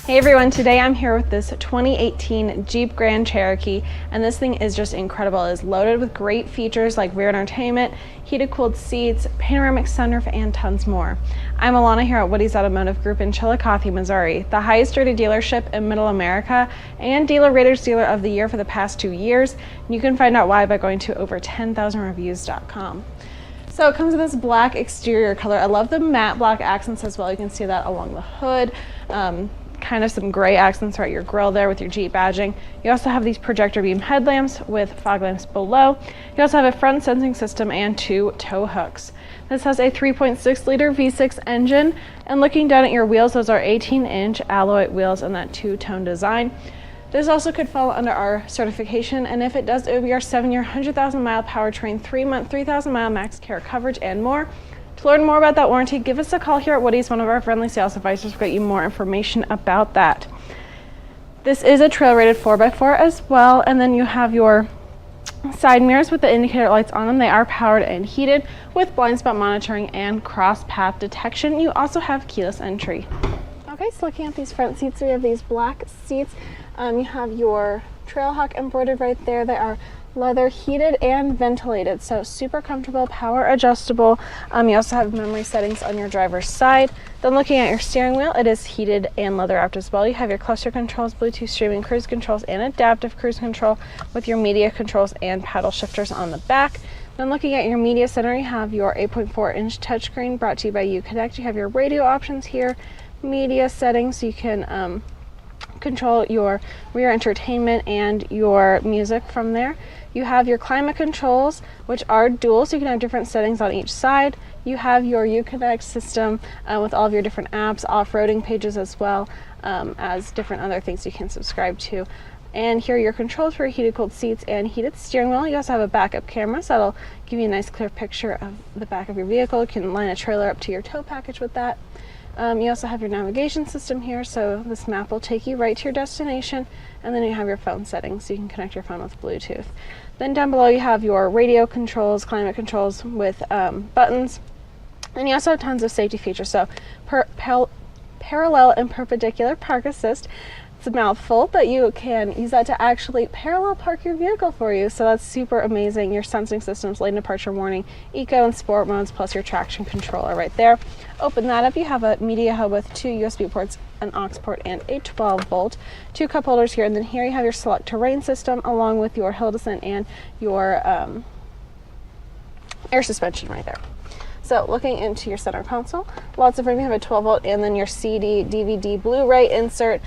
Hey everyone, today I'm here with this 2018 Jeep Grand Cherokee, and this thing is just incredible. It is loaded with great features like rear entertainment, heated cooled seats, panoramic sunroof, and tons more. I'm Alana here at WowWoodys Automotive Group in Chillicothe, Missouri, the highest rated dealership in Middle America and Dealer Rater's Dealer of the Year for the past 2 years. And you can find out why by going to over10,000reviews.com. So it comes in this black exterior color. I love the matte black accents as well. You can see that along the hood. Kind of some gray accents right at your grille there with your Jeep badging. You also have these projector beam headlamps with fog lamps below. You also have a front sensing system and 2 tow hooks. This has a 3.6 liter V6 engine, and looking down at your wheels, those are 18-inch alloy wheels in that two-tone design. This also could fall under our certification, and if it does, it would be our 7-year, 100,000-mile powertrain, 3-month, 3,000-mile max care coverage, and more. To learn more about that warranty, give us a call here at WowWoodys. One of our friendly sales advisors will get you more information about that. This is a trail rated 4x4 as well, and then you have your side mirrors with the indicator lights on them. They are powered and heated with blind spot monitoring and cross path detection. You also have keyless entry. Okay, so looking at these front seats, we have these black seats. You have your Trailhawk embroidered right there. They are leather heated and ventilated, so super comfortable, power adjustable. You also have memory settings on your driver's side. Then looking at your steering wheel, it is heated and leather wrapped as well. You have your cluster controls, Bluetooth streaming cruise controls, and adaptive cruise control with your media controls and paddle shifters on the back. Then looking at your media center, you have your 8.4-inch touchscreen brought to you by Uconnect. You have your radio options here, media settings, so you can control your rear entertainment and your music from there. You have your climate controls, which are dual, so you can have different settings on each side. You have your Uconnect system with all of your different apps, off-roading pages as well as different other things you can subscribe to. And here are your controls for heated cooled seats and heated steering wheel. You also have a backup camera, so that'll give you a nice clear picture of the back of your vehicle. You can line a trailer up to your tow package with that. You also have your navigation system here, so this map will take you right to your destination, and then you have your phone settings, so you can connect your phone with Bluetooth. Then down below you have your radio controls, climate controls with buttons, and you also have tons of safety features, so parallel and perpendicular park assist. It's a mouthful, but you can use that to actually parallel park your vehicle for you, so that's super amazing. Your sensing systems, lane departure warning, eco and sport modes, plus your traction controller right there. Open that up, you have a media hub with 2 USB ports, an aux port, and a 12-volt, 2 cup holders here, and then here you have your select terrain system along with your hill descent and your air suspension right there. So looking into your center console, lots of room. You have a 12-volt and then your CD, DVD, Blu-ray insert.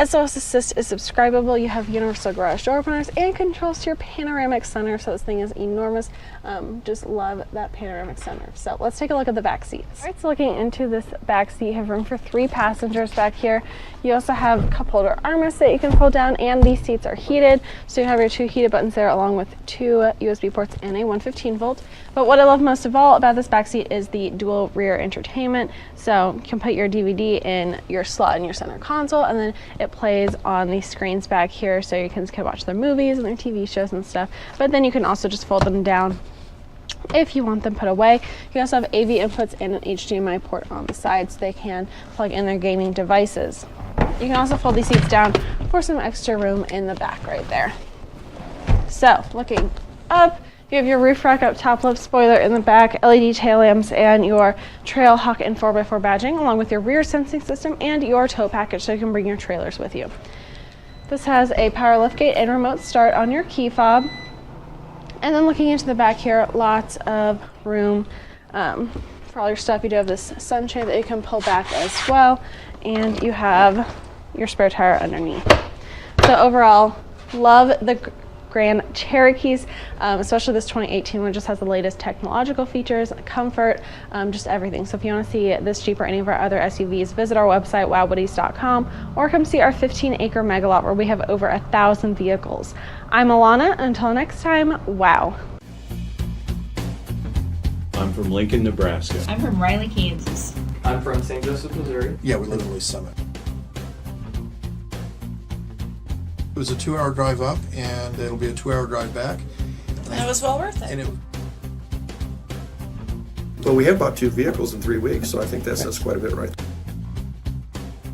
SOS Assist is subscribable. You have universal garage door openers and controls to your panoramic sunroof. So this thing is enormous. Just love that panoramic sunroof. So let's take a look at the back seats. All right, so looking into this back seat, you have room for 3 passengers back here. You also have cup holder armrests that you can pull down, and these seats are heated. So you have your 2 heated buttons there along with 2 USB ports and a 115-volt. But what I love most of all about this back seat is the dual rear entertainment. So you can put your DVD in your slot in your center console, and then it plays on these screens back here, so your kids can watch their movies and their TV shows and stuff. But then you can also just fold them down if you want them put away. You also have AV inputs and an HDMI port on the side, so they can plug in their gaming devices. You can also fold these seats down for some extra room in the back right there. So looking up, you have your roof rack up top, lip spoiler in the back, LED tail lamps, and your Trailhawk and 4x4 badging, along with your rear sensing system and your tow package, so you can bring your trailers with you. This has a power liftgate and remote start on your key fob. And then looking into the back here, lots of room for all your stuff. You do have this sunshade that you can pull back as well, and you have your spare tire underneath. So overall, love the Grand Cherokees, especially this 2018 one. Just has the latest technological features, comfort, just everything. So if you want to see this Jeep or any of our other SUVs, visit our website, WowWoodys.com, or come see our 15-acre mega lot where we have over 1,000 vehicles. I'm Alana. Until next time, wow. I'm from Lincoln, Nebraska. I'm from Riley, Kansas. I'm from St. Joseph, Missouri. Yeah, we live in Lee's Summit. It was a 2-hour drive up, and it'll be a 2-hour drive back. And it was well worth it. And Well, we have bought 2 vehicles in 3 weeks, so I think that says quite a bit right there.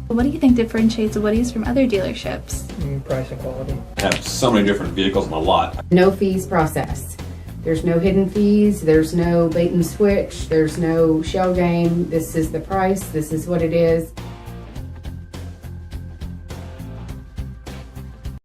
What do you think differentiates WowWoodys from other dealerships? Price and quality. Have so many different vehicles in the lot. No fees process. There's no hidden fees, there's no bait and switch, there's no shell game. This is the price, this is what it is.